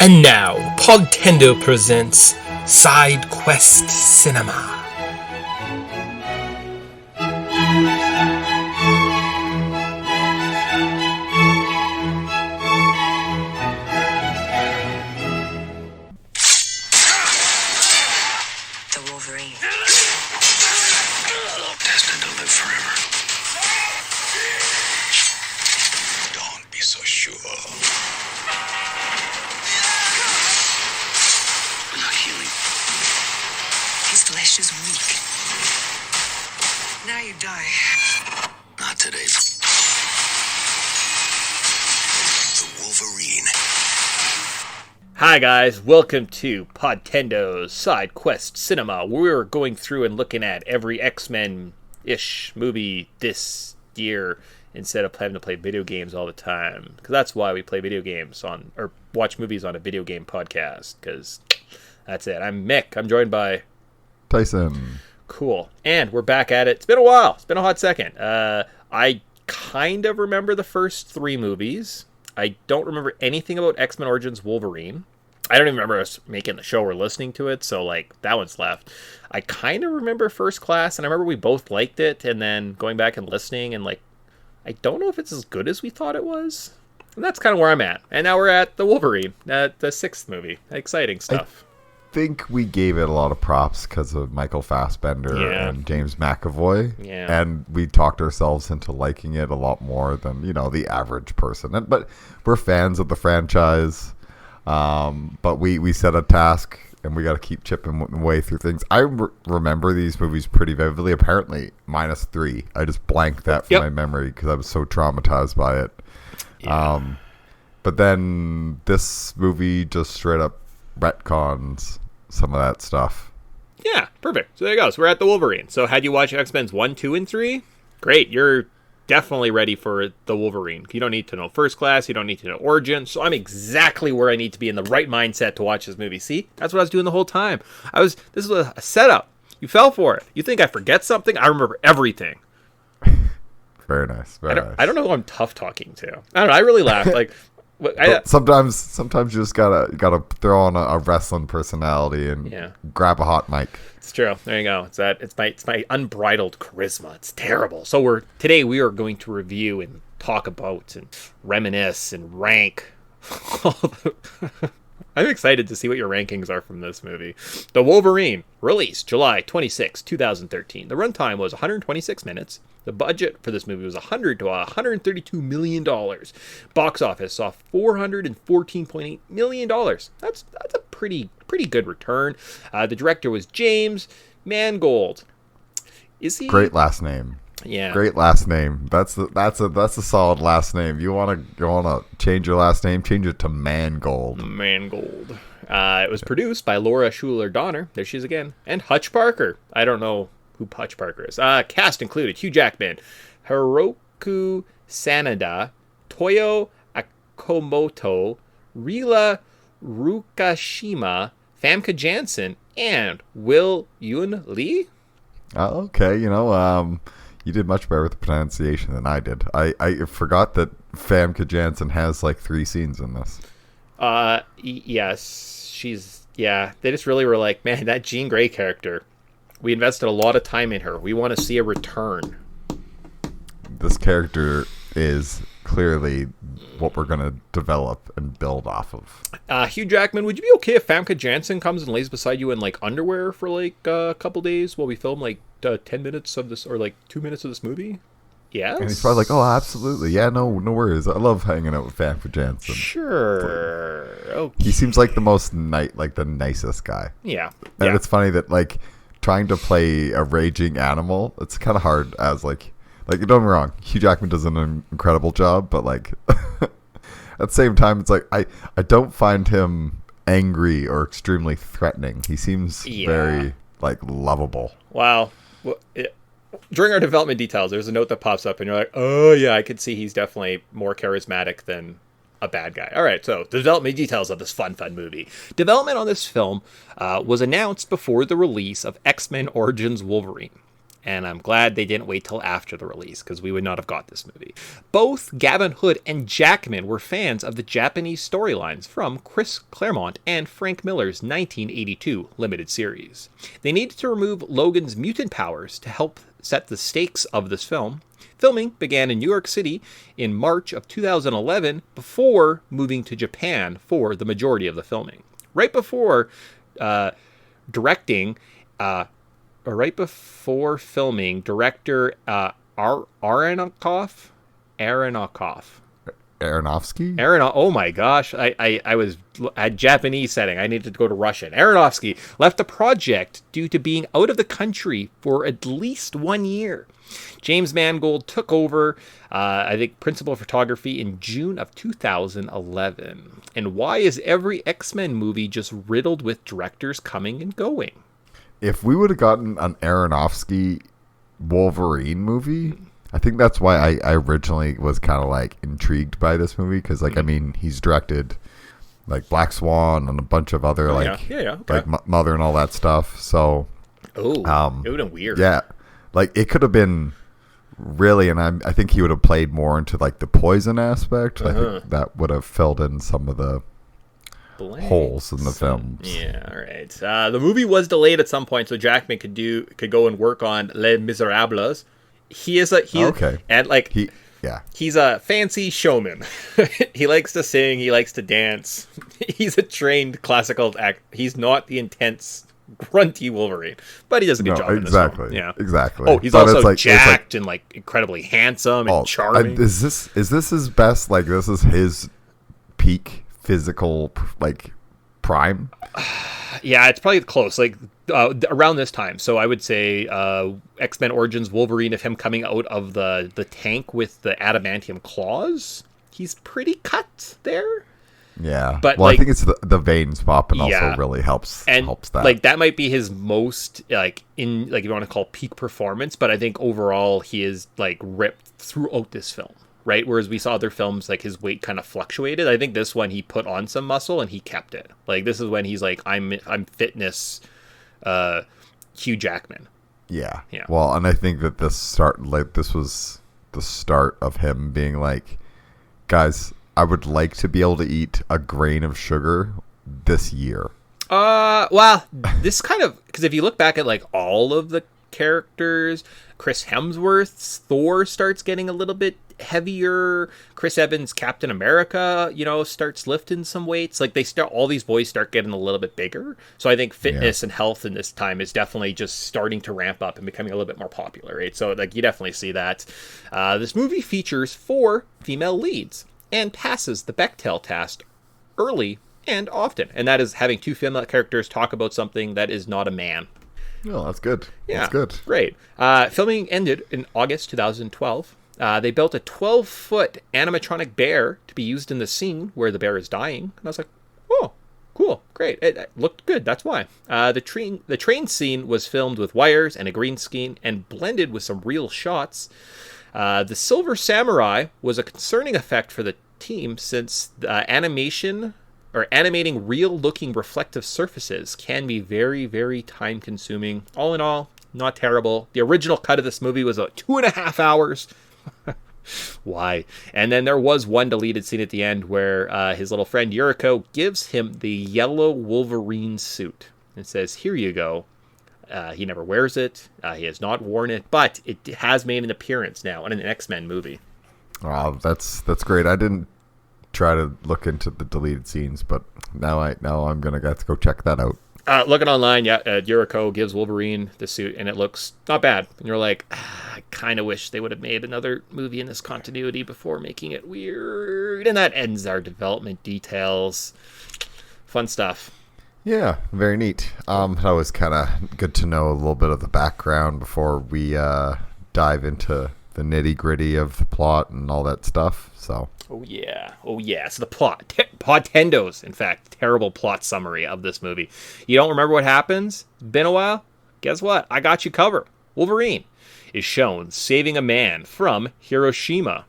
And now, Podtendo presents Side Quest Cinema. The Wolverine. Destined to live forever. Don't be so sure. We're not healing. His flesh is weak. Now you die. Not today. The Wolverine. Hi guys, welcome to Podtendo's Side Quest Cinema. We're going through and looking at every X-Men-ish movie this year instead of having to play video games all the time. Because that's why we play video games or watch movies on a video game podcast. Because that's it. I'm Mick. I'm joined by Tyson. Cool. And we're back at it. It's been a while. It's been a hot second. I kind of remember the first three movies. I don't remember anything about X-Men Origins Wolverine. I don't even remember us making the show or listening to it, so, that one's left. I kind of remember First Class, and I remember we both liked it, and then going back and listening, and, I don't know if it's as good as we thought it was. And that's kind of where I'm at. And now we're at the Wolverine, the sixth movie. Exciting stuff. I think we gave it a lot of props because of Michael Fassbender and James McAvoy. Yeah. And we talked ourselves into liking it a lot more than, the average person. But we're fans of the franchise. But we set a task, and we got to keep chipping away through things. I remember these movies pretty vividly. Apparently, -3. I just blanked that from my memory because I was so traumatized by it. Yeah. But then this movie just straight up retcons some of that stuff. Yeah, perfect. So there you go. So we're at the Wolverine. So had you watched X-Men's 1, 2, and 3? Great. You're definitely ready for the Wolverine. You don't need to know First Class. You don't need to know Origin. So I'm exactly where I need to be in the right mindset to watch this movie. See? That's what I was doing the whole time. This was a setup. You fell for it. You think I forget something? I remember everything. Very nice. I don't know who I'm tough talking to. I don't know. I really laughed. Sometimes you just gotta throw on a wrestling personality and grab a hot mic. It's true. There you go. It's my unbridled charisma. It's terrible. So today we are going to review and talk about and reminisce and rank. I'm excited to see what your rankings are from this movie. The Wolverine, released July 26, 2013. The runtime was 126 minutes. The budget for this movie was $100 to $132 million. Box office saw $414.8 million. That's a pretty good return. The director was James Mangold. Is he? Great last name. Yeah. Great last name. That's a solid last name. You wanna change your last name? Change it to Mangold. Mangold. It was produced by Laura Schuler Donner. There she is again. And Hutch Parker. I don't know who Hutch Parker is. Cast included Hugh Jackman, Hiroku Sanada, Toyo Akamoto, Rila Rukashima, Famke Janssen, and Will Yoon Lee. Okay, you did much better with the pronunciation than I did. I forgot that Famke Janssen has 3 scenes in this. Yes, they just really were like, man, that Jean Grey character, we invested a lot of time in her. We want to see a return. This character is clearly what we're going to develop and build off of. Hugh Jackman, would you be okay if Famke Janssen comes and lays beside you in underwear for a couple days while we film 10 minutes of this or 2 minutes of this movie? Yes. And he's probably like, oh, absolutely. Yeah, no worries. I love hanging out with Famke Janssen. Sure. Okay. He seems like the most the nicest guy. Yeah. And it's funny that trying to play a raging animal, it's kind of hard as don't get me wrong, Hugh Jackman does an incredible job, but at the same time, it's I don't find him angry or extremely threatening. He seems very lovable. Wow. Well, during our development details, there's a note that pops up, and you're like, oh yeah, I could see he's definitely more charismatic than a bad guy. All right, so the development details of this fun movie. Development on this film was announced before the release of X-Men Origins Wolverine. And I'm glad they didn't wait till after the release, because we would not have got this movie. Both Gavin Hood and Jackman were fans of the Japanese storylines from Chris Claremont and Frank Miller's 1982 limited series. They needed to remove Logan's mutant powers to help set the stakes of this film. Filming began in New York City in March of 2011 before moving to Japan for the majority of the filming. Right before filming, director Aronofsky. Oh my gosh, I had Japanese setting. I needed to go to Russian. Aronofsky left the project due to being out of the country for at least 1 year. James Mangold took over, I think, principal photography in June of 2011. And why is every X-Men movie just riddled with directors coming and going? If we would have gotten an Aronofsky Wolverine movie, I think that's why I originally was kind of like intrigued by this movie, because like I mean he's directed like Black Swan and a bunch of other okay. like Mother and all that stuff. So it would have been weird. Yeah, like it could have been really, and I think he would have played more into like the poison aspect. I think that would have filled in some of the holes in the films. Yeah, all right. The movie was delayed at some point, so Jackman could go and work on Les Miserables. He's a fancy showman. He likes to sing. He likes to dance. He's a trained classical act. He's not the intense, grunty Wolverine, but he does a good job. Exactly. In this film. Yeah, exactly. Oh, he's also jacked and like incredibly handsome and charming. Is this his best? Like this is his peak physical like prime? Yeah, it's probably close. Like around this time. So I would say X-Men Origins Wolverine, of him coming out of the tank with the adamantium claws. He's pretty cut there. Yeah, but well, I think it's the veins popping also really helps that. Like that might be his most if you want to call peak performance. But I think overall he is like ripped throughout this film. Right, whereas we saw other films like his weight kind of fluctuated. I think this one he put on some muscle and he kept it. Like this is when he's like I'm fitness, Hugh Jackman. Yeah. Well, and I think that this was the start of him being like, guys, I would like to be able to eat a grain of sugar this year. Well, this kind of, because if you look back at like all of the characters, Chris Hemsworth's Thor starts getting a little bit heavier. Chris Evans' Captain America, starts lifting some weights. Like all these boys start getting a little bit bigger. So I think fitness and health in this time is definitely just starting to ramp up and becoming a little bit more popular, right? So like you definitely see that. This movie features 4 female leads and passes the Bechdel test early and often. And that is having 2 female characters talk about something that is not a man. Oh, that's good. Yeah, that's good. Great. Filming ended in August 2012. They built a 12-foot animatronic bear to be used in the scene where the bear is dying. And I was like, oh, cool, great. It looked good, that's why. The train scene was filmed with wires and a green screen and blended with some real shots. The Silver Samurai was a concerning effect for the team since the animating real-looking reflective surfaces can be very, very time-consuming. All in all, not terrible. The original cut of this movie was about 2.5 hours. Why? And then there was one deleted scene at the end where his little friend Yuriko gives him the yellow Wolverine suit. It says, here you go. He never wears it. He has not worn it, but it has made an appearance now in an X-Men movie. Wow, that's great. I didn't try to look into the deleted scenes, but now I'm gonna have to go check that out. Looking online, Yuriko gives Wolverine the suit, and it looks not bad. And you're like, I kind of wish they would have made another movie in this continuity before making it weird. And that ends our development details. Fun stuff. Yeah, very neat. That was kind of good to know a little bit of the background before we dive into the nitty-gritty of the plot and all that stuff. So. Oh yeah. So the plot. Podtendo's, in fact, terrible plot summary of this movie. You don't remember what happens? Been a while? Guess what? I got you covered. Wolverine is shown saving a man from Hiroshima.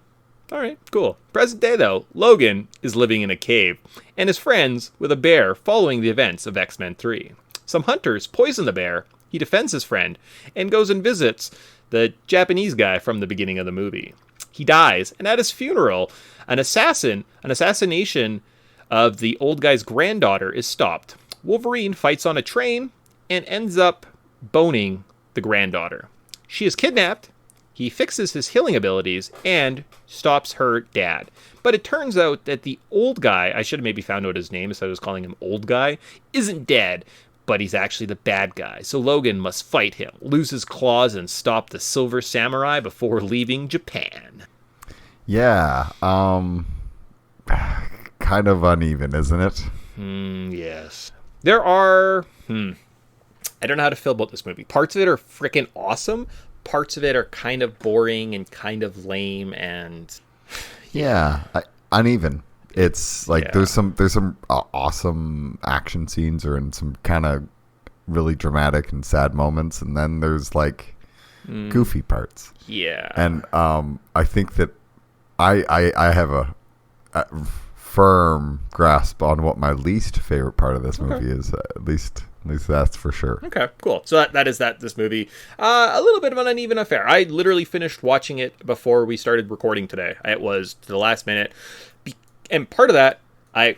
All right, cool. Present day, though, Logan is living in a cave and is friends with a bear following the events of X-Men 3. Some hunters poison the bear he defends his friend and goes and visits the Japanese guy from the beginning of the movie. He dies, and at his funeral, an assassination of the old guy's granddaughter is stopped. Wolverine fights on a train and ends up boning the granddaughter. She is kidnapped. He fixes his healing abilities and stops her dad. But it turns out that the old guy, I should have maybe found out his name instead of just calling him old guy, isn't dead, but he's actually the bad guy. So Logan must fight him, lose his claws, and stop the Silver Samurai before leaving Japan. Yeah, kind of uneven, isn't it? Yes. There are, I don't know how to feel about this movie. Parts of it are freaking awesome. Parts of it are kind of boring and kind of lame, and uneven. It's like Yeah. there's some awesome action scenes or in some kind of really dramatic and sad moments, and then there's like goofy parts. Yeah. And I think that I have a firm grasp on what my least favorite part of this movie is. At least that's for sure. Okay, cool. So that is this movie. A little bit of an uneven affair. I literally finished watching it before we started recording today. It was to the last minute. And part of that, I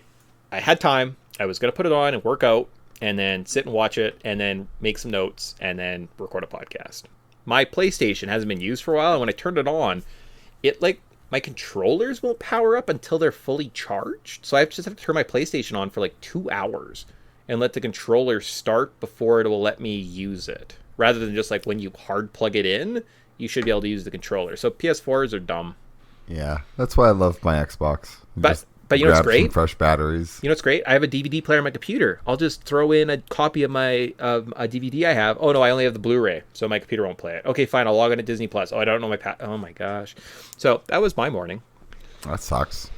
had time. I was going to put it on and work out and then sit and watch it and then make some notes and then record a podcast. My PlayStation hasn't been used for a while, and when I turned it on, my controllers won't power up until they're fully charged. So I just have to turn my PlayStation on for like 2 hours and let the controller start before it will let me use it. Rather than just like when you hard plug it in, you should be able to use the controller. So PS4s are dumb. Yeah, that's why I love my Xbox. But you know what's grab great? some fresh batteries. You know what's great? I have a DVD player on my computer. I'll just throw in a copy of my a DVD I have. Oh no, I only have the Blu-ray, so my computer won't play it. Okay, fine. I'll log on to Disney Plus. Oh, I don't know my oh my gosh. So that was my morning. That sucks.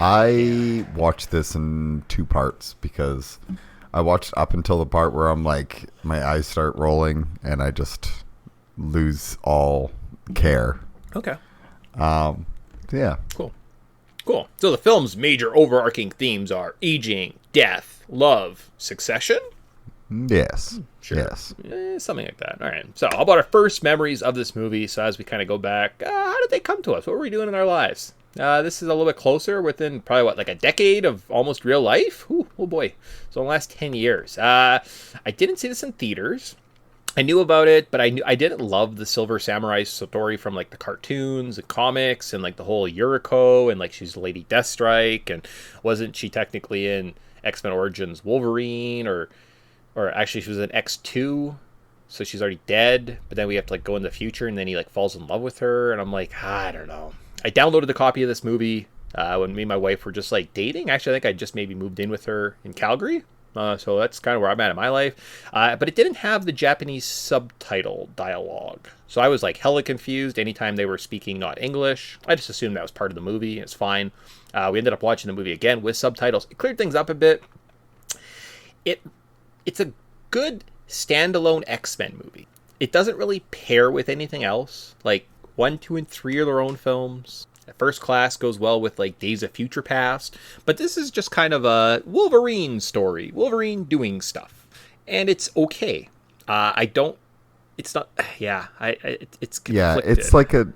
I watched this in 2 parts because I watched up until the part where I'm like, my eyes start rolling and I just lose all care. Okay. Yeah. Cool. So the film's major overarching themes are aging, death, love, succession? Yes. Sure. Yes. Something like that. All right. So how about our first memories of this movie? So as we kind of go back, how did they come to us? What were we doing in our lives? This is a little bit closer, within probably, like a decade of almost real life? Ooh, oh boy. So in the last 10 years. I didn't see this in theaters. I knew about it, but I didn't love the Silver Samurai story from like the cartoons and comics and like the whole Yuriko and like she's Lady Deathstrike, and wasn't she technically in X-Men Origins Wolverine or actually she was in X2, so she's already dead, but then we have to like go in the future and then he like falls in love with her, and I'm like, I don't know. I downloaded a copy of this movie when me and my wife were just like dating. Actually, I think I just maybe moved in with her in Calgary. So that's kind of where I'm at in my life. But it didn't have the Japanese subtitle dialogue. So I was like hella confused anytime they were speaking not English. I just assumed that was part of the movie. It's fine. We ended up watching the movie again with subtitles. It cleared things up a bit. It's a good standalone X-Men movie. It doesn't really pair with anything else. Like 1, 2, and 3 are their own films. First Class goes well with like Days of Future Past, but this is just kind of a Wolverine story. Wolverine doing stuff, and it's okay. It's not. Yeah, it's conflicted. Yeah, it's like a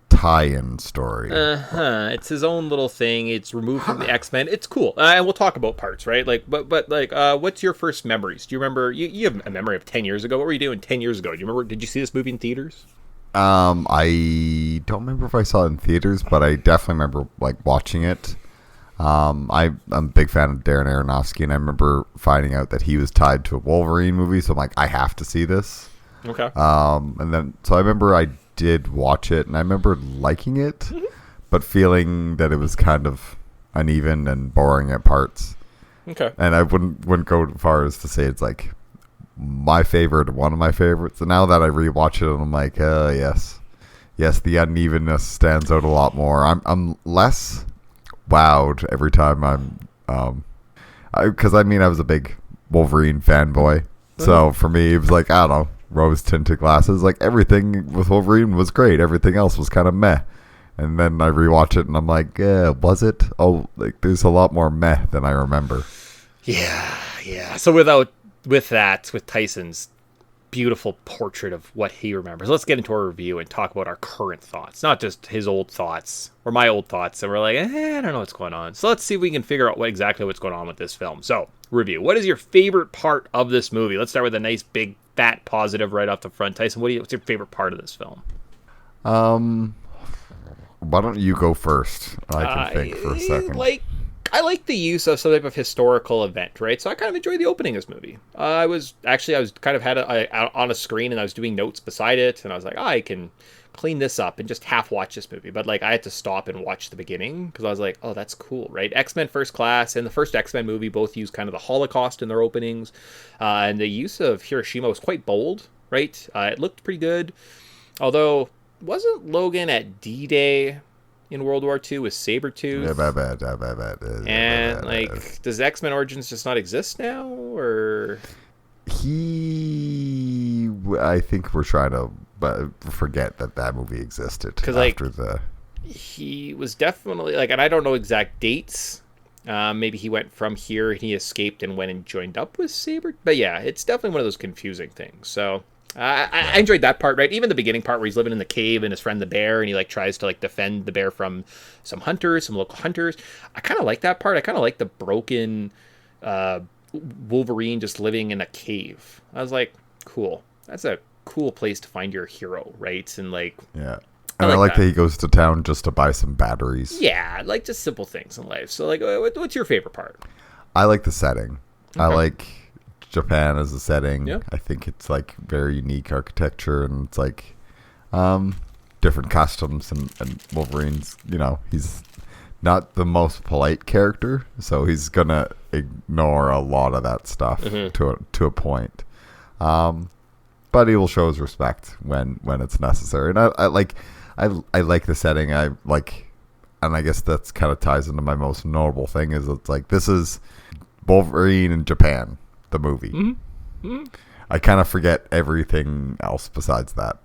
tie-in story. It's his own little thing. It's removed from the X-Men. It's cool, and we'll talk about parts, right? Like, but like, what's your first memories? Do you remember? You have a memory of 10 years ago. What were you doing 10 years ago? Do you remember? Did you see this movie in theaters? I don't remember if I saw it in theaters, but I definitely remember like watching it. I'm a big fan of Darren Aronofsky, and I remember finding out that he was tied to a Wolverine movie, so I'm like, I have to see this. Okay. And then so I remember I did watch it, and I remember liking it, but feeling that it was kind of uneven and boring at parts. Okay. And I wouldn't go as far as to say it's like my favorite, one of my favorites. And now that I rewatch it, I'm like, yes, the unevenness stands out a lot more. I'm less wowed every time because I was a big Wolverine fanboy. So for me, it was like, I don't know, rose tinted glasses. Like everything with Wolverine was great. Everything else was kind of meh. And then I rewatch it, and I'm like, was it? Oh, like there's a lot more meh than I remember. Yeah. So with Tyson's beautiful portrait of what he remembers. Let's get into our review and talk about our current thoughts, not just his old thoughts or my old thoughts. And we're like, I don't know what's going on. So let's see if we can figure out exactly what's going on with this film. So, review. What is your favorite part of this movie? Let's start with a nice big fat positive right off the front. Tyson, what's your favorite part of this film? Why don't you go first? I can think for a second. I like the use of some type of historical event, right? So I kind of enjoyed the opening of this movie. I was kind of had it on a screen, and I was doing notes beside it, and I was like, I can clean this up and just half watch this movie. But like, I had to stop and watch the beginning because I was like, oh, that's cool, right? X-Men First Class and the first X-Men movie both use kind of the Holocaust in their openings, and the use of Hiroshima was quite bold, right? It looked pretty good, although wasn't Logan at D-Day in World War II with Sabretooth? And like, does X-Men Origins just not exist now, or I think we're trying to forget that movie existed because after he was definitely like, and I don't know exact dates. Maybe he went from here and he escaped and went and joined up with Saber. But yeah, it's definitely one of those confusing things. So I enjoyed that part, right? Even the beginning part where he's living in the cave and his friend the bear, and he like tries to like defend the bear from some local hunters. I kind of like that part. I kind of like the broken Wolverine just living in a cave. I was like, cool. That's a cool place to find your hero, right? And like, yeah. And I like that he goes to town just to buy some batteries. Yeah, like just simple things in life. So like, what's your favorite part? I like the setting. Okay. I like Japan as a setting. Yeah. I think it's like very unique architecture, and it's like different customs, and Wolverine's, he's not the most polite character, so he's gonna ignore a lot of that stuff to a point. But he will show his respect when it's necessary. And I like the setting. I like, and I guess that's kind of ties into my most notable thing is it's like, this is Wolverine in Japan, the movie. Mm-hmm. Mm-hmm. I kind of forget everything else besides that.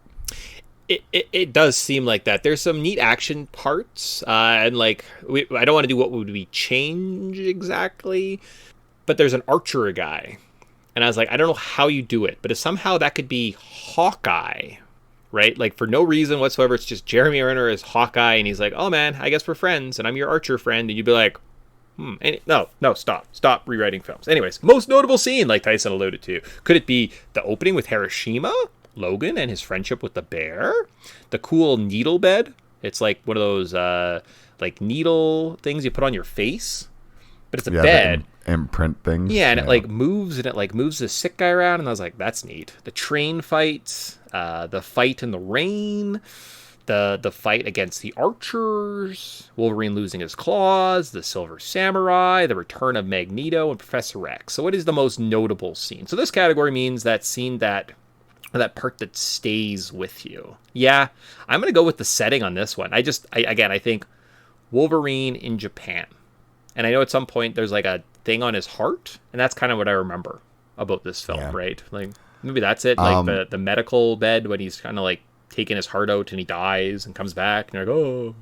It does seem like that. There's some neat action parts, and like I don't want to do what would we change exactly, but there's an archer guy, and I was like, I don't know how you do it, but if somehow that could be Hawkeye, right? Like for no reason whatsoever, it's just Jeremy Renner is Hawkeye, and he's like, oh man, I guess we're friends, and I'm your archer friend, and you'd be like, no, stop rewriting films. Anyways, most notable scene, like Tyson alluded to, could it be the opening with Hiroshima? Logan and his friendship with the bear, the cool needle bed. It's like one of those like needle things you put on your face, but it's a bed. Imprint things. Yeah, and it like moves, and it like moves the sick guy around, and I was like, that's neat. The train fights, the fight in the rain, the fight against the archers, Wolverine losing his claws, the Silver Samurai, the return of Magneto and Professor X. So what is the most notable scene? So this category means that scene that part that stays with you. Yeah, I'm going to go with the setting on this one. I think Wolverine in Japan. And I know at some point there's like a thing on his heart, and that's kind of what I remember about this film, right? Like maybe that's it, like the medical bed when he's kind of like taking his heart out and he dies and comes back, and you're like, oh.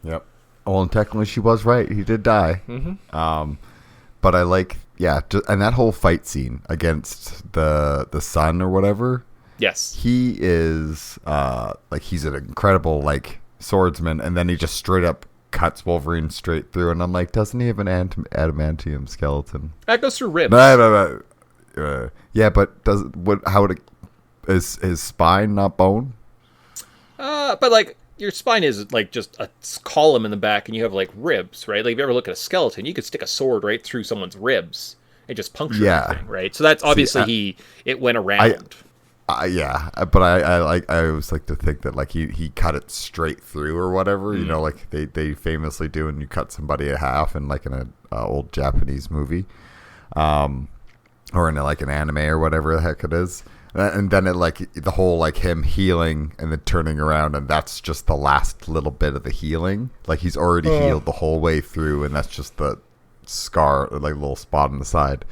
Yep. Well, and technically she was right. He did die. Mm-hmm. But I like, and that whole fight scene against the sun or whatever. Yes. He is like, he's an incredible like swordsman, and then he just straight up cuts Wolverine straight through, and I'm like, doesn't he have an adamantium skeleton? That goes through ribs. Yeah, but is his spine not bone? But like your spine is like just a column in the back, and you have like ribs, right? Like if you ever look at a skeleton, you could stick a sword right through someone's ribs and just puncture everything, right? So that's obviously it went around. But I always like to think that like he cut it straight through or whatever, like they famously do when you cut somebody in half in like in an old Japanese movie, or in like an anime or whatever the heck it is, and then it like the whole like him healing and then turning around, and that's just the last little bit of the healing, like he's already healed the whole way through, and that's just the scar, like little spot on the side.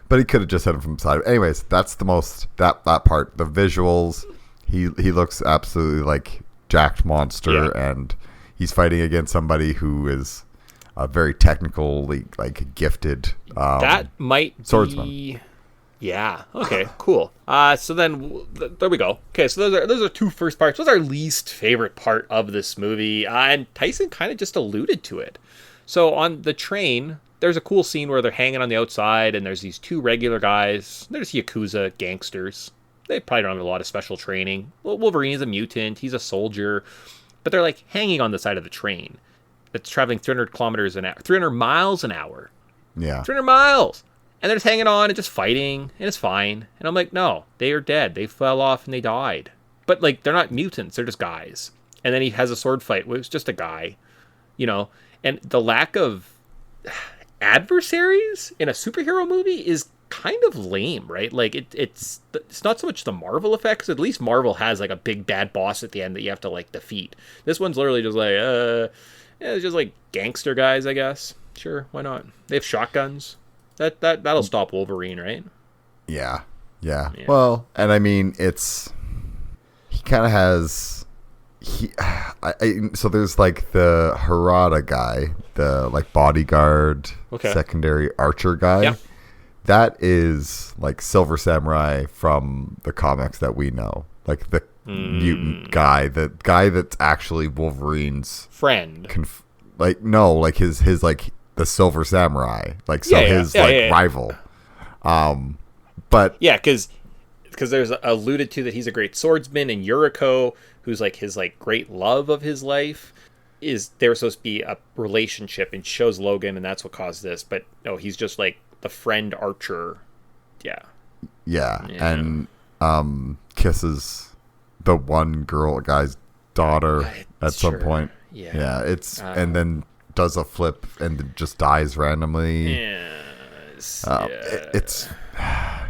But he could have just hit him from the side. Anyways, that's the most that part. The visuals, he looks absolutely like jacked monster, and he's fighting against somebody who is a very technically like gifted that might swordsman. Be Yeah. Okay. Cool. So then there we go. Okay. So those are two first parts. What's our least favorite part of this movie? And Tyson kind of just alluded to it. So on the train, there's a cool scene where they're hanging on the outside, and there's these two regular guys. They're just Yakuza gangsters. They probably don't have a lot of special training. Well, Wolverine is a mutant. He's a soldier, but they're like hanging on the side of the train that's traveling 300 kilometers an hour, 300 miles an hour. Yeah. 300 miles. And they're just hanging on and just fighting, and it's fine. And I'm like, no, they are dead. They fell off and they died. But, like, they're not mutants. They're just guys. And then he has a sword fight with just a guy, you know. And the lack of adversaries in a superhero movie is kind of lame, right? Like, it's not so much the Marvel effects. At least Marvel has, like, a big bad boss at the end that you have to, like, defeat. This one's literally just like, yeah, it's just, like, gangster guys, I guess. Sure, why not? They have shotguns. That'll stop Wolverine, right? Yeah. Well, and I mean, he kind of has so there's like the Harada guy, the like bodyguard, secondary archer guy. Yeah. That is like Silver Samurai from the comics that we know, like the mutant guy, the guy that's actually Wolverine's friend. Like his like. The Silver Samurai, like rival. But yeah, because there's alluded to that he's a great swordsman, and Yuriko, who's like his like great love of his life, is there supposed to be a relationship, and shows Logan, and that's what caused this. But no, he's just like the friend archer. Yeah, and kisses the one guy's daughter at some point. Yeah, it's and then does a flip and then just dies randomly. Yes. It's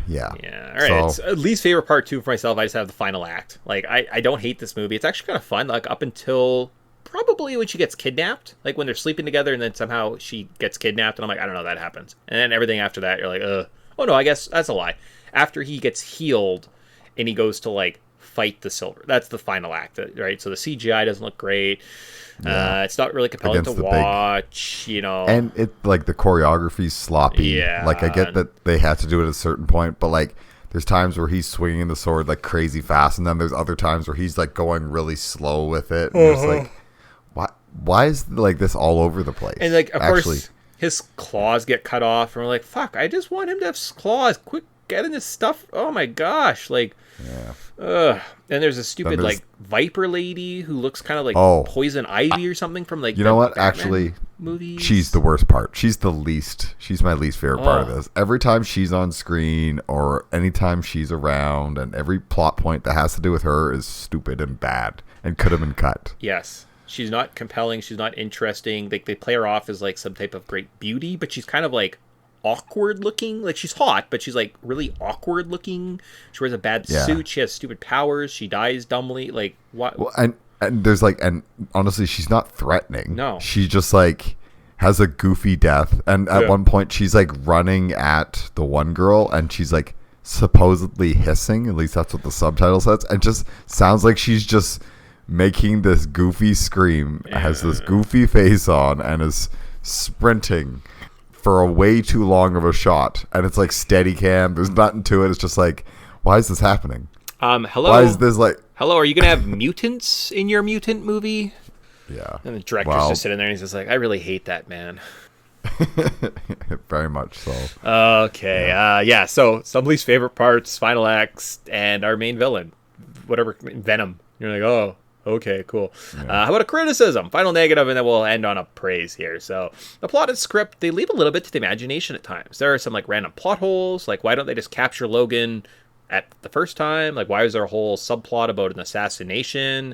yeah. All right. It's at least favorite part 2 for myself. I just have the final act. Like I don't hate this movie. It's actually kind of fun. Like up until probably when she gets kidnapped. Like when they're sleeping together and then somehow she gets kidnapped, and I'm like, I don't know, that happens. And then everything after that, you're like, oh no, I guess that's a lie. After he gets healed and he goes to like fight the Silver. That's the final act, right? So the CGI doesn't look great. Yeah. It's not really compelling to watch, you know. And it like the choreography's sloppy. Yeah. Like I get that they had to do it at a certain point, but like there's times where he's swinging the sword like crazy fast, and then there's other times where he's like going really slow with it. And it's like, why is like this all over the place? And like, of course, his claws get cut off, and we're like, fuck, I just want him to have claws. Quick, get in this stuff. Oh my gosh, like. Yeah. And there's a stupid like Viper lady who looks kind of like Poison Ivy or something from like you know what? Actually, movies. She's the worst part. She's my least favorite part of this. Every time she's on screen or anytime she's around, and every plot point that has to do with her is stupid and bad and could have been cut. Yes. She's not compelling. She's not interesting. They play her off as like some type of great beauty, but she's kind of like awkward looking. Like she's hot, but she's like really awkward looking. She wears a bad suit. She has stupid powers. She dies dumbly. Like what? Well, and there's like, and honestly, she's not threatening. No, she just like has a goofy death. And at one point, she's like running at the one girl, and she's like supposedly hissing. At least that's what the subtitle says. And just sounds like she's just making this goofy scream. Has this goofy face on and is sprinting for a way too long of a shot, and it's like steady cam. There's nothing to it. It's just like, why is this happening? Hello. Why is this like? Hello, are you gonna have mutants in your mutant movie? Yeah. And the director's just sitting there, and he's just like, I really hate that, man. Very much so. Okay. So some least favorite parts, final acts, and our main villain, whatever, Venom. You're like, oh. Okay, cool. How about a criticism? Final negative, and then we'll end on a praise here. So the plot and script, they leave a little bit to the imagination at times. There are some like random plot holes. Like, why don't they just capture Logan at the first time? Like, why is there a whole subplot about an assassination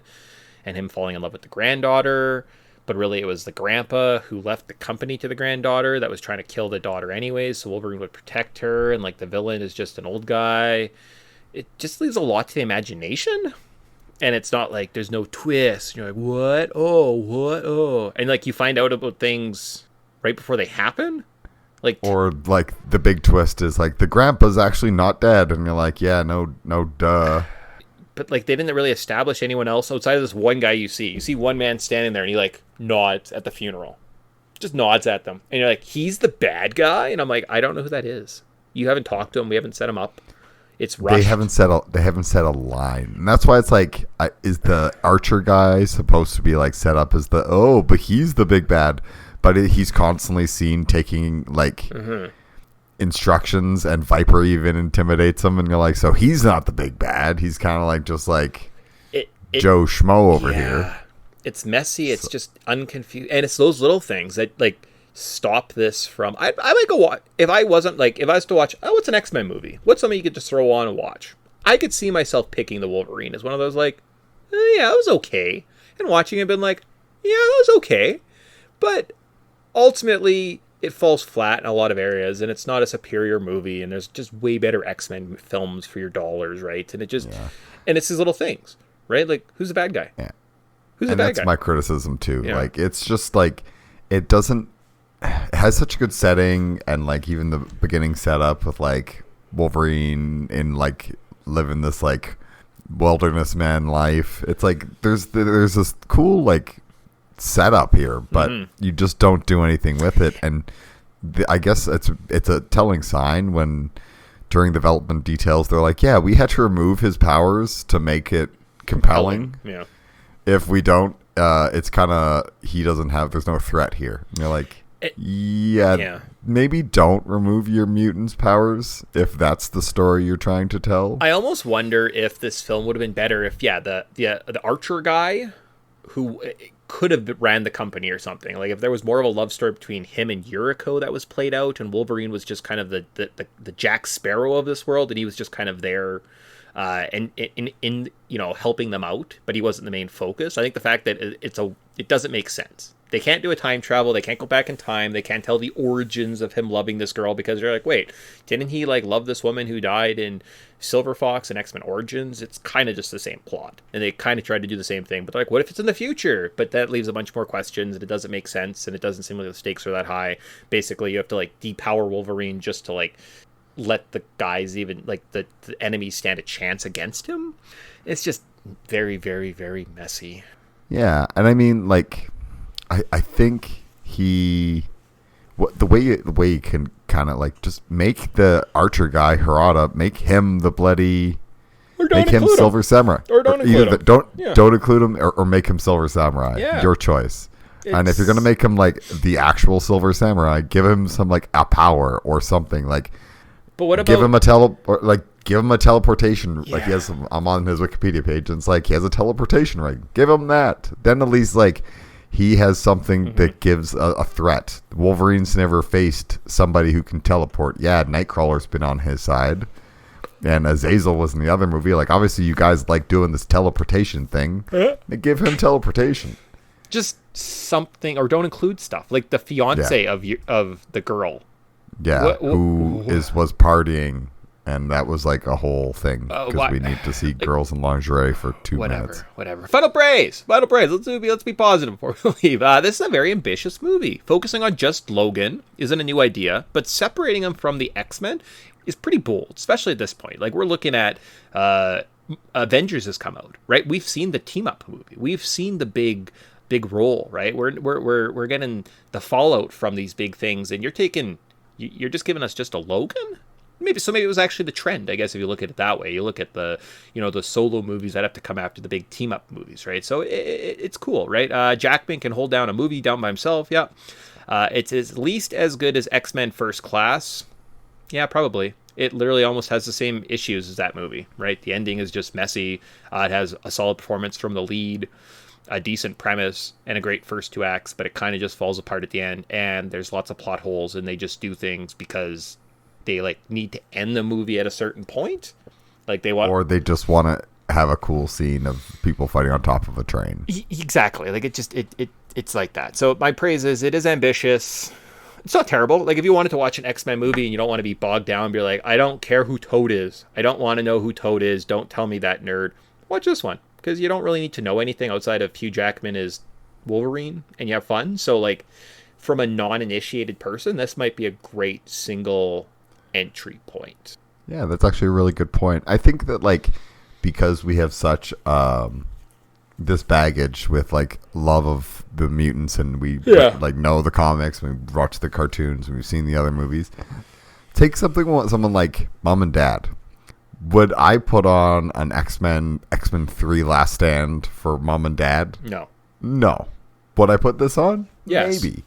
and him falling in love with the granddaughter? But really, it was the grandpa who left the company to the granddaughter that was trying to kill the daughter anyways, so Wolverine would protect her, and like the villain is just an old guy. It just leaves a lot to the imagination. And it's not like there's no twist. You're like, what? Oh. And like you find out about things right before they happen. Like, or like the big twist is like the grandpa's actually not dead. And you're like, yeah, no, duh. But like they didn't really establish anyone else outside of this one guy you see. You see one man standing there and he like nods at the funeral. Just nods at them. And you're like, he's the bad guy? And I'm like, I don't know who that is. You haven't talked to him. We haven't set him up. It's rushed. They haven't said a line, and that's why it's like, is the Archer guy supposed to be like set up as but he's the big bad, but he's constantly seen taking like instructions, and Viper even intimidates him, and you're like, so he's not the big bad. He's kind of like just like Joe Schmo over here. It's messy. It's just unconfused, and it's those little things that like stop this from. I might go watch if I was to watch. Oh, what's an X-Men movie? What's something you could just throw on and watch? I could see myself picking the Wolverine as one of those like, yeah, it was okay, and watching it, been like, yeah, that was okay, but ultimately it falls flat in a lot of areas, and it's not a superior movie, and there's just way better X-Men films for your dollars, right? And it just, and it's these little things, right? Like, who's the bad guy? Yeah. Who's the bad guy? And that's my criticism too. Yeah. Like, it's just like, it has such a good setting, and like even the beginning setup with like Wolverine in like living this like wilderness man life. It's like there's this cool like setup here, but you just don't do anything with it. And I guess it's a telling sign when during development details they're like, yeah, we had to remove his powers to make it compelling. Yeah. If we don't, it's kind of, there's no threat here. And you're like, maybe don't remove your mutants' powers if that's the story you're trying to tell. I almost wonder if this film would have been better if the Archer guy who could have ran the company or something, like if there was more of a love story between him and Yuriko that was played out, and Wolverine was just kind of the Jack Sparrow of this world, and he was just kind of there and in helping them out, but he wasn't the main focus. I think the fact that it doesn't make sense. They can't do a time travel. They can't go back in time. They can't tell the origins of him loving this girl, because they're like, wait, didn't he like love this woman who died in Silver Fox and X-Men Origins? It's kind of just the same plot. And they kind of tried to do the same thing, but they're like, what if it's in the future? But that leaves a bunch more questions, and it doesn't make sense, and it doesn't seem like the stakes are that high. Basically, you have to like depower Wolverine just to like let the guys, even like the enemies, stand a chance against him. It's just very, very, very messy. Yeah, and I mean, like, I think the way you can kind of like just make the Archer guy Harada, make him the bloody, make him Silver Samurai, or don't include him. Don't include him, or make him Silver Samurai. Yeah. Your choice. And if you're gonna make him like the actual Silver Samurai, give him some like a power or something. Like, but what about give him a teleportation. Yeah. Like, he has I'm on his Wikipedia page, and it's like he has a teleportation ring. Give him that. Then at least like he has something that gives a threat. Wolverine's never faced somebody who can teleport. Yeah, Nightcrawler's been on his side, and Azazel was in the other movie. Like, obviously you guys like doing this teleportation thing. Give him teleportation. Just something, or don't include stuff like the fiance of the girl. Yeah, who was partying, and that was like a whole thing, because we need to see girls in lingerie for 2 minutes. Whatever. Final praise. Let's be positive before we leave. This is a very ambitious movie. Focusing on just Logan isn't a new idea, but separating him from the X-Men is pretty bold, especially at this point. Like, we're looking at Avengers has come out, right? We've seen the team up movie. We've seen the big role, right? We're getting the fallout from these big things, and you're just giving us just a Logan? Maybe it was actually the trend, I guess, if you look at it that way. You look at the solo movies that have to come after the big team up movies, right? So it's cool, right? Jackman can hold down a movie down by himself. Yeah. It's at least as good as X-Men First Class. Yeah, probably. It literally almost has the same issues as that movie, right? The ending is just messy. It has a solid performance from the lead, a decent premise, and a great first 2 acts, but it kind of just falls apart at the end, and there's lots of plot holes, and they just do things because they like need to end the movie at a certain point, like or they just want to have a cool scene of people fighting on top of a train. Exactly, like it's like that. So my praise is it is ambitious. It's not terrible. Like, if you wanted to watch an X-Men movie and you don't want to be bogged down, be like, I don't care who Toad is. I don't want to know who Toad is. Don't tell me that, nerd. Watch this one, because you don't really need to know anything outside of Hugh Jackman is Wolverine, and you have fun. So, like, from a non-initiated person, this might be a great single entry point. Yeah, that's actually a really good point. I think that, like, because we have such this baggage with like love of the mutants, and we like know the comics, and we watch the cartoons, and we've seen the other movies, take someone like Mom and Dad. Would I put on an X-Men 3 Last Stand for Mom and Dad? No. Would I put this on? Yes. Maybe.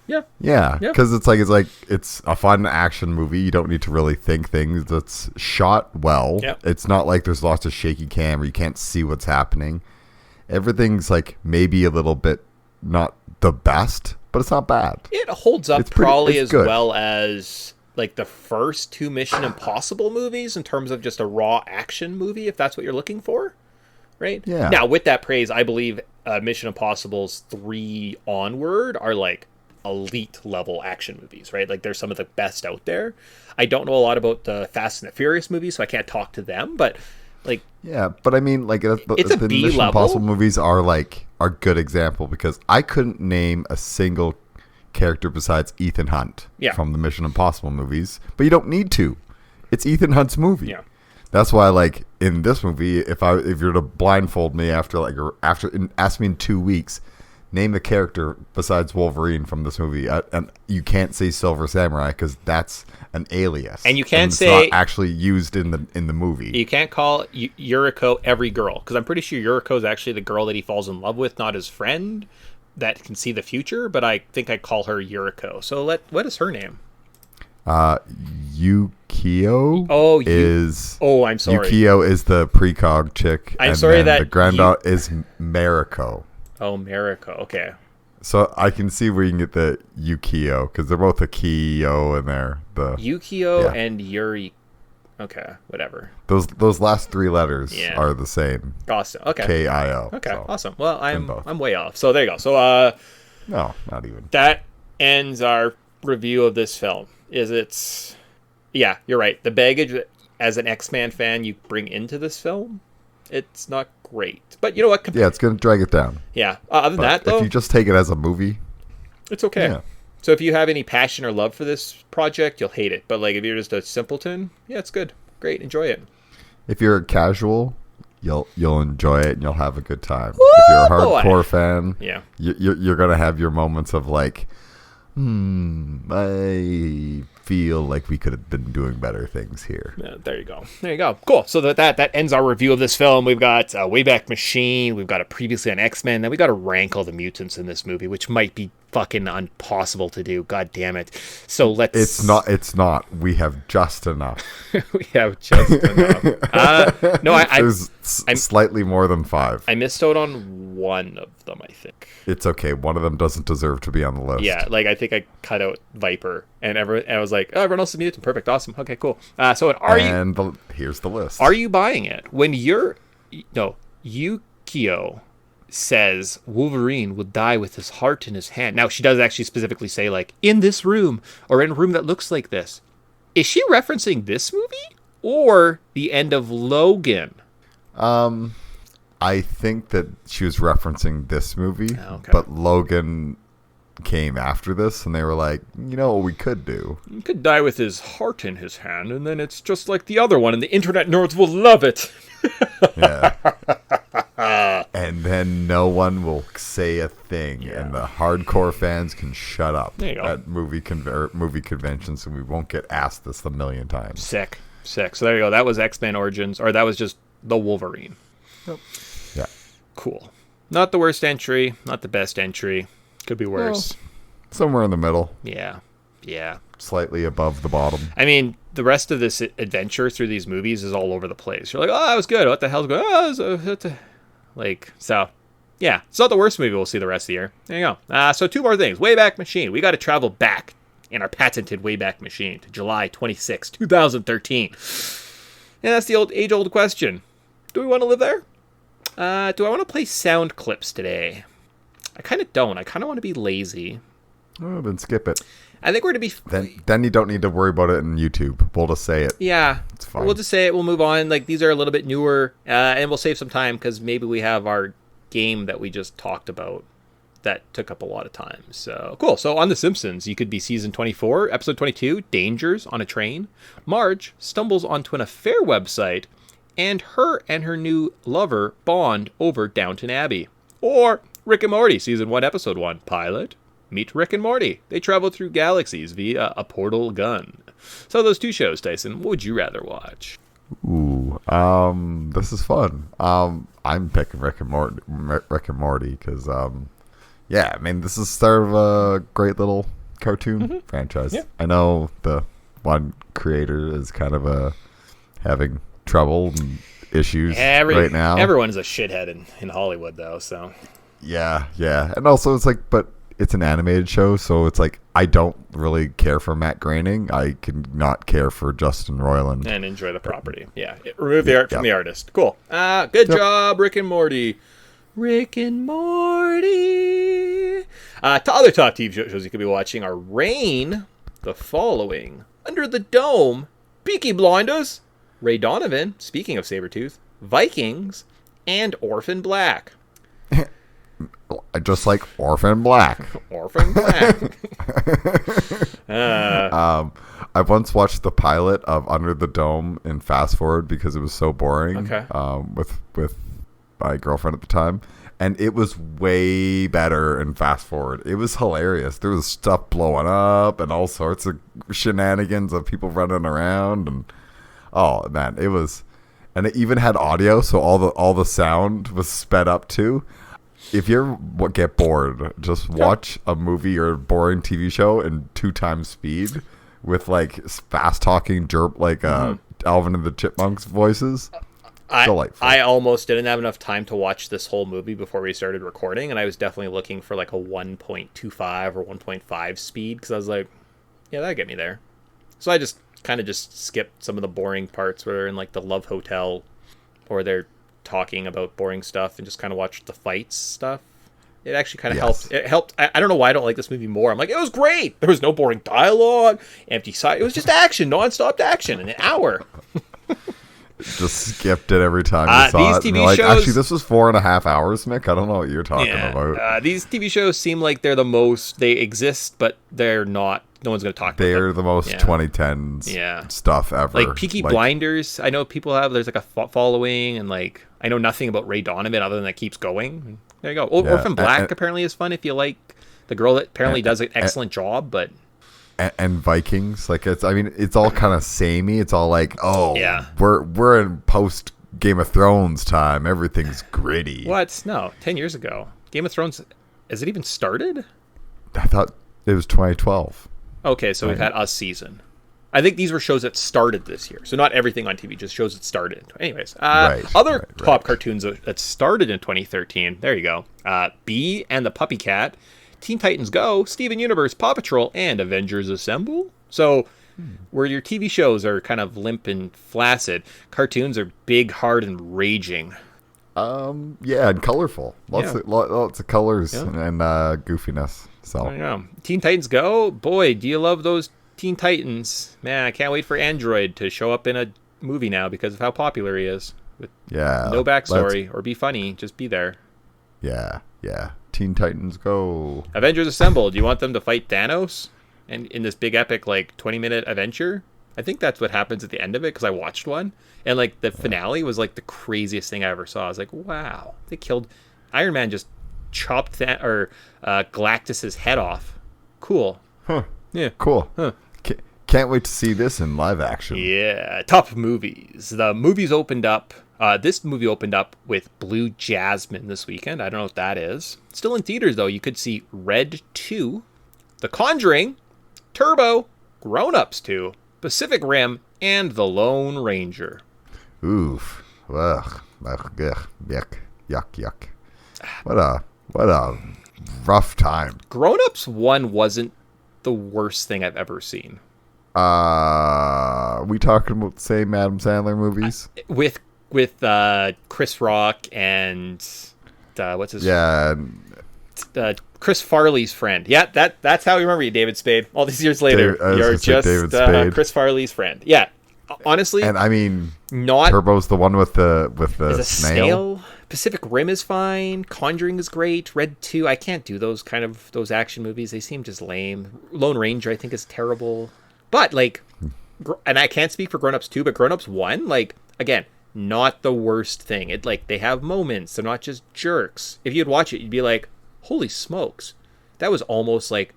Yeah. Because it's a fun action movie. You don't need to really think things. It's shot well. Yep. It's not like there's lots of shaky cam or you can't see what's happening. Everything's like maybe a little bit not the best, but it's not bad. It holds up It's pretty- probably it's as good. well as like the first 2 Mission Impossible movies in terms of just a raw action movie, if that's what you're looking for, right? Yeah. Now, with that praise, I believe Mission Impossibles 3 onward are like elite level action movies, right? Like they're some of the best out there. I don't know a lot about the Fast and the Furious movies, so I can't talk to them, but like Yeah, but I mean, like It's a the B Mission level. Impossible movies are a good example because I couldn't name a single character besides Ethan Hunt from the Mission Impossible movies. But you don't need to. It's Ethan Hunt's movie. Yeah. That's why, like in this movie, if you're to blindfold me ask me in 2 weeks, name the character besides Wolverine from this movie, and you can't say Silver Samurai because that's an alias, And you can't it's say- not actually used in the movie. you can't call Yuriko every girl, because I'm pretty sure Yuriko is actually the girl that he falls in love with, not his friend that can see the future, but I think I call her Yuriko. So what is her name? Yukio. I'm sorry. Yukio is the precog chick. I'm and sorry then that the granddaughter is Mariko. Oh, Mariko. Okay. So I can see where you can get the Yukio because they're both a Kyo in there. Yukio Yeah. and Yuri. Okay, whatever. Those last 3 letters Yeah. are the same. Awesome. Okay. K-I-O. Okay. So, Awesome. Well, both. I'm way off. So there you go. So No, not even. that ends our review of this film. Yeah, you're right. The baggage that, as an X-Man fan, you bring into this film, it's not great. But you know what? Yeah, it's going to drag it down. Yeah. Other than But that, though, if you just take it as a movie, it's okay. Yeah. So if you have any passion or love for this project, you'll hate it. But like if you're just a simpleton, yeah, it's good. Great. Enjoy it. if you're a casual, you'll enjoy it and you'll have a good time. If you're a hardcore fan, Yeah. you're gonna have your moments of like, I feel like we could have been doing better things here. Yeah, there you go. There you go. Cool. So that ends our review of this film. We've got Wayback Machine. We've got a previously on X-Men. Then we got to rank all the mutants in this movie, which might be fucking impossible to do. God damn it. So let's. It's not. We have just enough. We have just enough. No, There's slightly more than 5. I missed out on one of them, I think. It's okay. One of them doesn't deserve to be on the list. Yeah, like I think I cut out Viper, and I was like, oh, everyone else is mutant. Perfect, awesome. Okay, cool. So Here's the list. Are you buying it? When Yukio says Wolverine will die with his heart in his hand. Now, she does actually specifically say, like, in this room, or in a room that looks like this. Is she referencing this movie? Or the end of Logan? I think that she was referencing this movie, Okay. but Logan came after this, and they were like, you know what we could do? He could die with his heart in his hand, and then it's just like the other one, and the internet nerds will love it. Yeah. And then no one will say a thing, and the hardcore fans can shut up There you go. at movie conventions, and we won't get asked this a million times. Sick. So there you go. That was X-Men Origins, or that was just the Wolverine. Yeah. Cool. Not the worst entry, not the best entry. Could be worse. Somewhere in the middle, Yeah. slightly above the bottom. I mean, the rest of this adventure through these movies is all over the place. You're like, oh, that was good. What the hell's going on? So, yeah. It's not the worst movie we'll see the rest of the year. There you go. So 2 more things. Wayback Machine. We got to travel back in our patented Wayback Machine to July 26, 2013. And that's the age-old question. Do we want to live there? Do I want to play sound clips today? I kind of don't. I kind of want to be lazy. Oh, then skip it. I think we're going to be... Then you don't need to worry about it in YouTube. We'll just say it. Yeah. It's fine. We'll just say it. We'll move on. Like, these are a little bit newer, and we'll save some time because maybe we have our game that we just talked about that took up a lot of time. So, cool. So, on The Simpsons, you could be season 24, episode 22, Dangers on a Train. Marge stumbles onto an affair website, and her new lover bond over Downton Abbey. Or Rick and Morty, season 1, episode 1, pilot. Meet Rick and Morty. They travel through galaxies via a portal gun. So those two shows, Tyson, what would you rather watch? Ooh, this is fun. I'm picking Rick and Morty because, yeah, I mean, this is start of a great little cartoon franchise. Yeah. I know the one creator is kind of having trouble and issues right now. Everyone's a shithead in Hollywood, though. So yeah, and also it's like, but it's an animated show, so it's like I don't really care for Matt Groening. I can not care for Justin Roiland. and enjoy the property. Yeah, remove the art from the artist. Cool. Good job, Rick and Morty. Rick and Morty. To other top TV shows you could be watching are Rain, The Following, Under the Dome, Peaky Blinders, Ray Donovan, speaking of Sabretooth, Vikings, and Orphan Black. I just like Orphan Black. Orphan Black. I once watched the pilot of Under the Dome in fast forward because it was so boring. Okay. With my girlfriend at the time, and it was way better in fast forward. It was hilarious. There was stuff blowing up and all sorts of shenanigans of people running around, and oh man, it was. And it even had audio, so all the sound was sped up too. If you ever get bored, just watch a movie or a boring TV show in 2 times speed with like fast talking Alvin and the Chipmunks voices. Delightful. I almost didn't have enough time to watch this whole movie before we started recording, and I was definitely looking for like a 1.25 or 1.5 speed because I was like, yeah, that'd get me there. So I just kind of skipped some of the boring parts where they're in like the love hotel or they're talking about boring stuff and just kind of watched the fights stuff. It actually kind of helped. It helped. I don't know why I don't like this movie more. I'm like, it was great. There was no boring dialogue, empty side. It was just action, non-stop action in an hour. Just skipped it every time you saw these it. TV shows, actually, this was 4.5 hours, Mick. I don't know what you're talking about. These TV shows seem like they're the most. They exist, but they're not. No one's going to talk about them. They're the most 2010s stuff ever. Like Peaky Blinders, I know people have. There's like a following, and like I know nothing about Ray Donovan other than that keeps going. There you go. Orphan Black apparently is fun if you like the girl that apparently does an excellent job, but. And Vikings, like it's all kind of samey. It's all like, we're in post Game of Thrones time. Everything's gritty. What? No, 10 years ago. Game of Thrones, has it even started? I thought it was 2012. Okay, so we've had a season. I think these were shows that started this year. So not everything on TV, just shows that started. Anyways, other top cartoons that started in 2013. There you go. Bee and the Puppy Cat, Teen Titans Go, Steven Universe, Paw Patrol, and Avengers Assemble. So where your TV shows are kind of limp and flaccid, cartoons are big, hard, and raging. Yeah, and colorful. Lots of colors and goofiness. So there you go. Teen Titans Go, boy, do you love those Teen Titans? Man, I can't wait for Android to show up in a movie now because of how popular he is. With no backstory or be funny, just be there. Yeah. Teen Titans Go. Avengers Assemble. Do you want them to fight Thanos? And in this big epic 20-minute adventure? I think that's what happens at the end of it because I watched one. And like the finale was like the craziest thing I ever saw. I was like, wow, they killed Iron Man, just chopped Galactus's head off. Cool. Huh. Yeah. Cool. Huh. Can't wait to see this in live action. Yeah. Top movies. The movies opened up. This movie opened up with Blue Jasmine this weekend. I don't know what that is. Still in theaters though. You could see Red 2, The Conjuring, Turbo, Grown Ups 2, Pacific Rim, and The Lone Ranger. Oof. Ugh. Yuck. What a rough time. Grown Ups 1 wasn't the worst thing I've ever seen. We talking about the same Adam Sandler movies? With Chris Rock and what's his Chris Farley's friend. Yeah, that's how we remember you, David Spade. All these years later, you're just Chris Farley's friend. Yeah, honestly. And I mean, Turbo's the one with the snail. Pacific Rim is fine. Conjuring is great. Red 2, I can't do those action movies. They seem just lame. Lone Ranger, I think, is terrible. But and I can't speak for Grown Ups 2, but Grown Ups 1, again, not the worst thing. It they have moments. They're not just jerks. If you'd watch it, you'd be like, holy smokes, that was almost like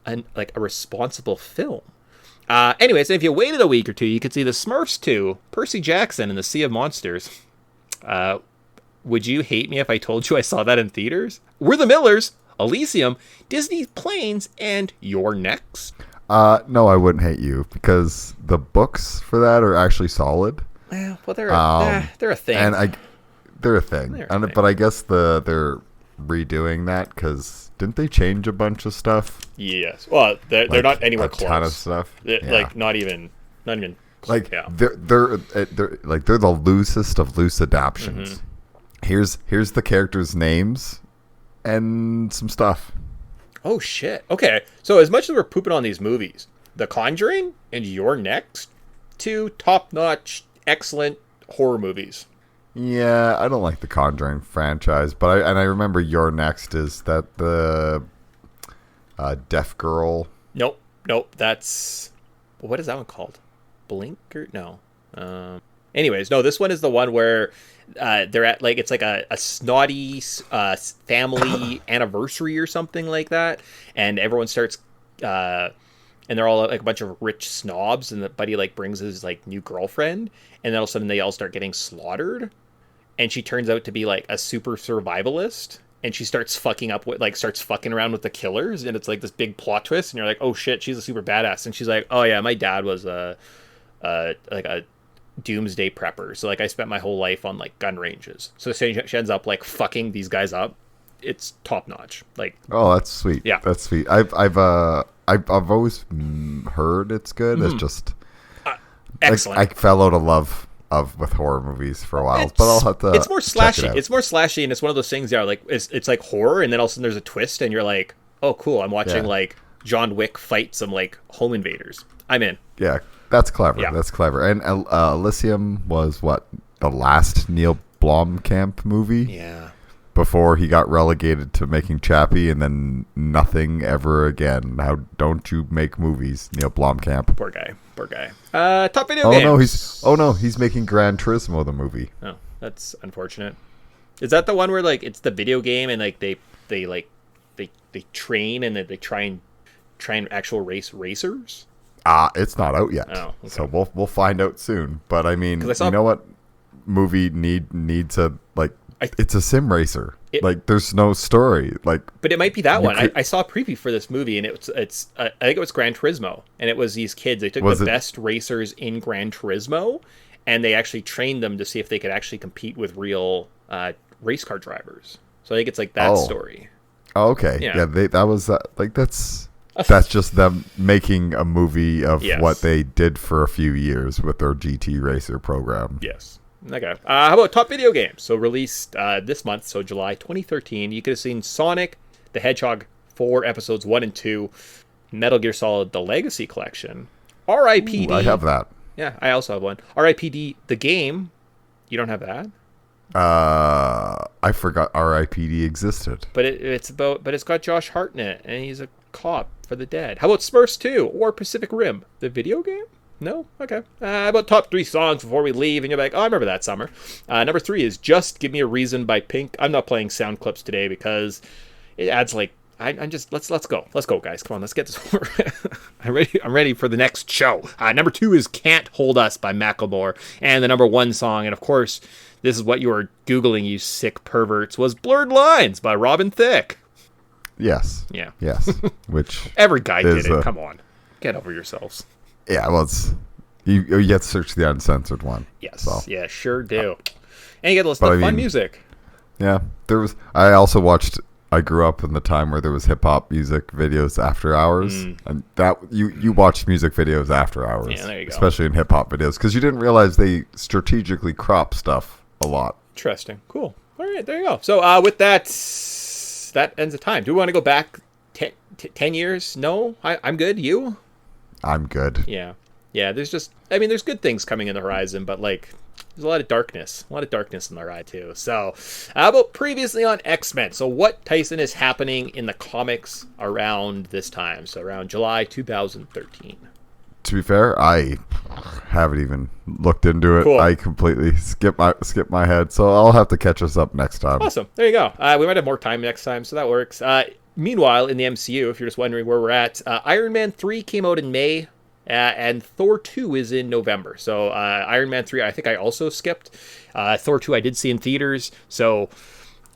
a responsible film. Anyways, if you waited a week or two, you could see the Smurfs 2, Percy Jackson and the Sea of Monsters. Would you hate me if I told you I saw that in theaters? We're the Millers, Elysium, Disney Planes, and You're Next. No, I wouldn't hate you because the books for that are actually solid. Well, they're a thing. And they're a thing. But I guess they're redoing that because didn't they change a bunch of stuff? Yes. Well, they're not anywhere close. A ton of stuff. Like not even. Like yeah. they're the loosest of loose adaptions. Here's the characters' names and some stuff. Oh shit. Okay. So as much as we're pooping on these movies, The Conjuring and You're Next, 2 top-notch, excellent horror movies. Yeah, I don't like the Conjuring franchise, but I remember Your Next is that the deaf girl. Nope. That's what is that one called? Blinker? No. Anyways, no. This one is the one where they're at it's like a snotty family anniversary or something like that, and everyone starts. And they're all like a bunch of rich snobs, and the buddy like brings his like new girlfriend, and then all of a sudden they all start getting slaughtered, and she turns out to be like a super survivalist, and she starts fucking around with the killers, and it's like this big plot twist, and you're like, oh shit, she's a super badass, and she's like, oh yeah, my dad was a doomsday prepper, so like I spent my whole life on like gun ranges, so she ends up like fucking these guys up. It's top notch. Like, oh, that's sweet. Yeah, that's sweet. I've always heard it's good. It's just excellent. I fell out of love with horror movies for a while, but I'll have to. It's more slashy. Check it out. It's more slashy, and it's one of those things. Yeah, like it's like horror, and then all of a sudden there's a twist, and you're like, oh, cool. I'm watching like John Wick fight some like home invaders. I'm in. Yeah, that's clever. Yeah. That's clever. And Elysium was what, the last Neil Blomkamp movie? Yeah. Before he got relegated to making Chappie, and then nothing ever again. How don't you make movies, Neil Blomkamp? Poor guy. Top video games. Oh no, he's making Gran Turismo the movie. Oh, that's unfortunate. Is that the one where like it's the video game and like they train and then they try and actual race racers? It's not out yet. Oh, okay. So we'll find out soon. But I mean, you know what movie needs a like. It's a sim racer. There's no story. But it might be that one. I saw a preview for this movie, and it's I think it was Gran Turismo, and it was these kids. They took the best racers in Gran Turismo, and they actually trained them to see if they could actually compete with real race car drivers. So I think it's like that story. Oh, okay. Yeah. That was that's just them making a movie of what they did for a few years with their GT Racer program. Yes. Okay. How about top video games? So released this month, so July 2013. You could have seen Sonic the Hedgehog 4 episodes 1 and 2, Metal Gear Solid: The Legacy Collection, R.I.P.D. Ooh, I have that. Yeah, I also have one. R.I.P.D. the game. You don't have that? I forgot R.I.P.D. existed. But it's got Josh Hart in it, and he's a cop for the dead. How about Smurfs 2 or Pacific Rim, the video game? No? Okay. How about top 3 songs before we leave? And you're like, oh, I remember that summer. Number 3 is Just Give Me a Reason by Pink. I'm not playing sound clips today because it adds like, I'm just, let's go. Let's go, guys. Come on, let's get this over. I'm ready for the next show. Number 2 is Can't Hold Us by Macklemore. And the number 1 song, and of course, this is what you were Googling, you sick perverts, was Blurred Lines by Robin Thicke. Yes. Yeah. Yes. Which every guy did it. Come on. Get over yourselves. Yeah, well, you have to search the uncensored one. Yes, so. Yeah, sure do. And you get to listen to fun music. Yeah, I also watched. I grew up in the time where there was hip hop music videos after hours, and that you watched music videos after hours. Yeah, there you go. Especially in hip hop videos, because you didn't realize they strategically crop stuff a lot. Interesting. Cool. All right, there you go. So with that ends the time. Do we want to go back 10 years? No, I'm good. You? I'm good. Yeah. There's good things coming in the horizon, but like there's a lot of darkness in the ride too. So how about previously on X-Men? So what, Tyson, is happening in the comics around this time? So around July 2013. To be fair, I haven't even looked into it. Cool. I completely skipped my head, so I'll have to catch us up next time. Awesome. There you go. We might have more time next time, so that works. Meanwhile, in the MCU, if you're just wondering where we're at, Iron Man 3 came out in May And Thor 2 is in November. So Iron Man 3, I think I also skipped. Thor 2 I did see in theaters. So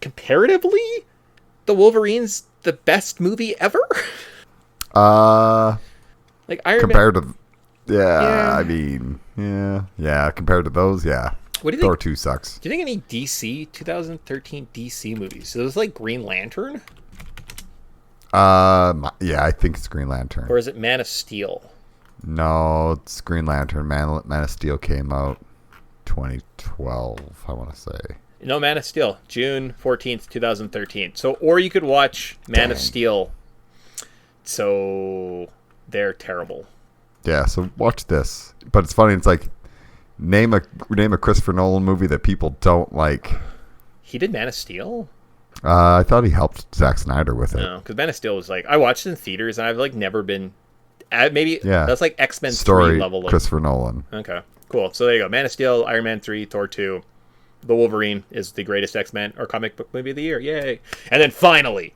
comparatively, The Wolverine's the best movie ever. Like Iron compared Man. I mean, yeah. Compared to those, yeah. What do you Thor think? 2 sucks. Do you think any 2013 DC movies? So it was like Green Lantern? Yeah, I think it's Green Lantern. Or is it Man of Steel? No, it's Green Lantern. Man of Steel came out 2012, I want to say. No, Man of Steel, June 14th, 2013. So, or you could watch Man of Steel. So, they're terrible. Yeah, so watch this. But it's funny, it's like, name a Christopher Nolan movie that people don't like. He did Man of Steel? I thought he helped Zack Snyder with it. No, because Man of Steel was like, I watched it in theaters and I've like never been, maybe, that's like X-Men 3 level. Christopher Nolan. Okay, cool. So there you go. Man of Steel, Iron Man 3, Thor 2. The Wolverine is the greatest X-Men or comic book movie of the year. Yay. And then finally,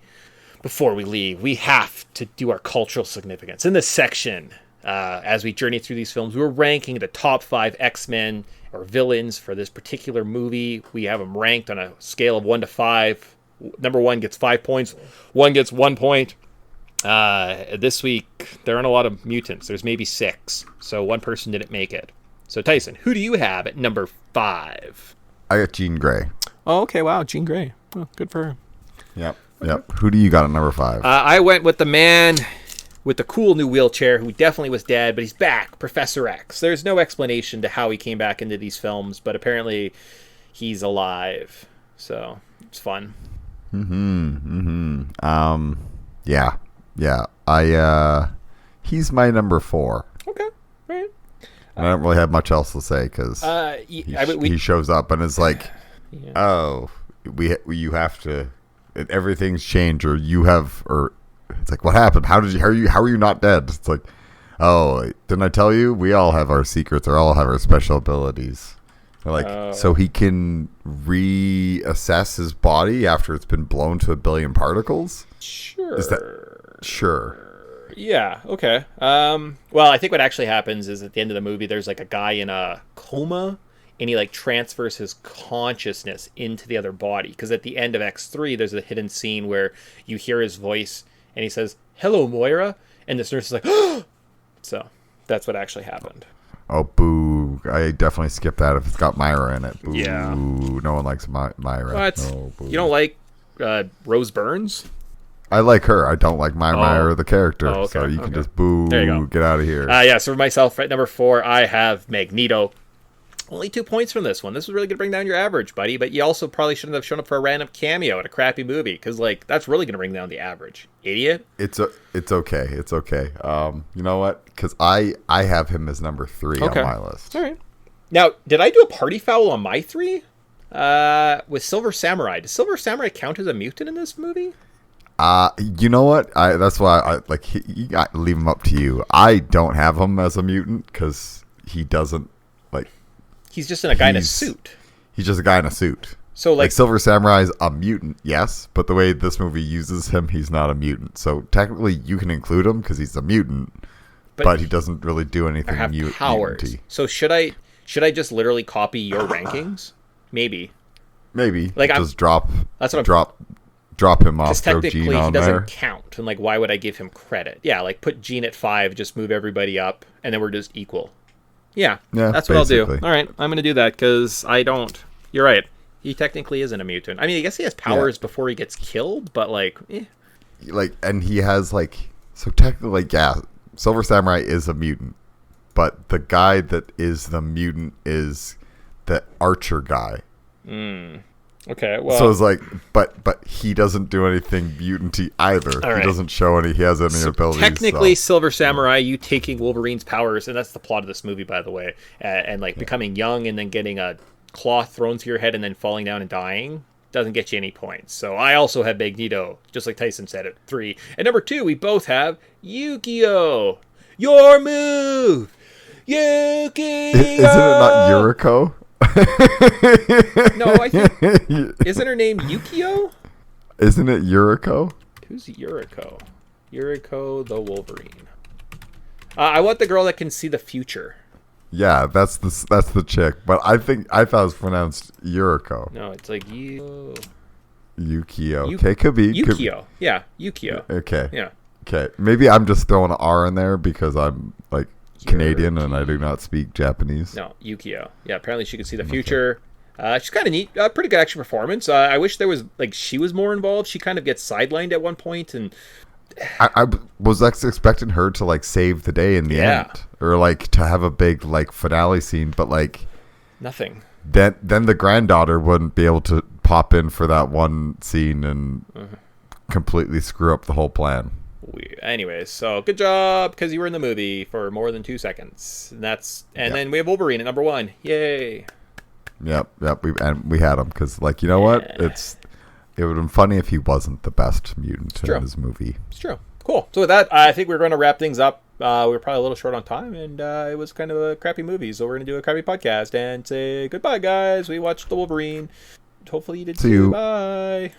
before we leave, we have to do our cultural significance. In this section, as we journey through these films, we're ranking the top 5 X-Men or villains for this particular movie. We have them ranked on a scale of 1 to 5. Number 1 gets 5 points. 1 gets 1 point. This week, there aren't a lot of mutants. There's maybe 6. So one person didn't make it. So Tyson, who do you have at number 5? I got Jean Grey. Oh, okay. Wow. Jean Grey. Oh, good for her. Yep. Who do you got at number 5? I went with the man with the cool new wheelchair who definitely was dead, but he's back, Professor X. There's no explanation to how he came back into these films, but apparently he's alive. So it's fun. Yeah. He's my number 4. Okay. Right. I don't really have much else to say because he shows up and is like, oh, you have to, everything's changed, or you have, or it's like, what happened? How are you not dead? It's like, oh, didn't I tell you? We all have our secrets, or all have our special abilities. They're like, so he can reassess his body after it's been blown to 1 billion particles? Sure. Is that sure? Yeah, okay. Well, I think what actually happens is at the end of the movie, there's like a guy in a coma, and he like transfers his consciousness into the other body. Because at the end of X3, there's a hidden scene where you hear his voice, and he says, "Hello, Moira," and this nurse is like, "Oh!" So that's what actually happened. Oh, boo. I definitely skip that if it's got Myra in it. Boo. Yeah. No one likes Myra. What? No, boo. You don't like Rose Byrne? I like her. I don't like Myra, the character. Oh, okay. So you can just boo. There you go. Get out of here. Yeah, so for myself, at number 4, I have Magneto. Only 2 points from this one. This was really going to bring down your average, buddy. But you also probably shouldn't have shown up for a random cameo in a crappy movie, because like that's really going to bring down the average. Idiot. It's okay. It's okay. You know what? Because I have him as number 3 on my list. All right. Now, did I do a party foul on my 3? With Silver Samurai. Does Silver Samurai count as a mutant in this movie? You know what? That's why I like leave him up to you. I don't have him as a mutant because he doesn't like. He's just a guy in a suit. He's just a guy in a suit. So like Silver Samurai's a mutant, yes, but the way this movie uses him, he's not a mutant. So technically, you can include him because he's a mutant, but he doesn't really do anything. Have powers. Mutant-y. So should I just literally copy your rankings? Maybe. Like just drop. That's what drop him off. Because technically Gene he on doesn't there. count, and like why would I give him credit? Yeah, like put Gene at 5, just move everybody up, and then we're just equal. Yeah, that's what basically. I'll do. All right, I'm gonna do that because I don't. You're right. He technically isn't a mutant. I mean, I guess he has powers before he gets killed, but like, and he has like, so technically, Silver Samurai is a mutant, but the guy that is the mutant is the archer guy. Okay, well, so it's like, but he doesn't do anything mutant-y either. He doesn't show he has any abilities. Technically, Silver Samurai, you taking Wolverine's powers, and that's the plot of this movie, by the way, and like becoming young and then getting a cloth thrown to your head and then falling down and dying doesn't get you any points. So I also have Magneto, just like Tyson said, at 3. And number 2, we both have Yu-Gi-Oh! Your move! Yu-Gi-Oh! Isn't it not Yuriko? No, I think isn't her name Yukio? Isn't it Yuriko? Who's Yuriko? Yuriko the Wolverine. I want the girl that can see the future. Yeah, that's the chick. But I thought it was pronounced Yuriko. No, it's like Yukio. Okay, could be. Yukio. Yeah, Yukio. Okay. Yeah. Okay. Maybe I'm just throwing an R in there because I'm like Canadian and I do not speak Japanese. No, Yukio. Yeah, apparently she can see the future. She's kind of neat. Pretty good action performance. I wish there was she was more involved. She kind of gets sidelined at one point, and I was expecting her to save the day in the end, or to have a big finale scene, but nothing. Then the granddaughter wouldn't be able to pop in for that one scene and completely screw up the whole plan. Anyways, so good job because you were in the movie for more than 2 seconds. And then we have Wolverine at number 1. Yay! Yep. We had him because you know what? It would have been funny if he wasn't the best mutant in this movie. It's true. Cool. So with that, I think we're going to wrap things up. We were probably a little short on time, and it was kind of a crappy movie, so we're going to do a crappy podcast and say goodbye, guys. We watched the Wolverine. Hopefully you did See too. you. Bye.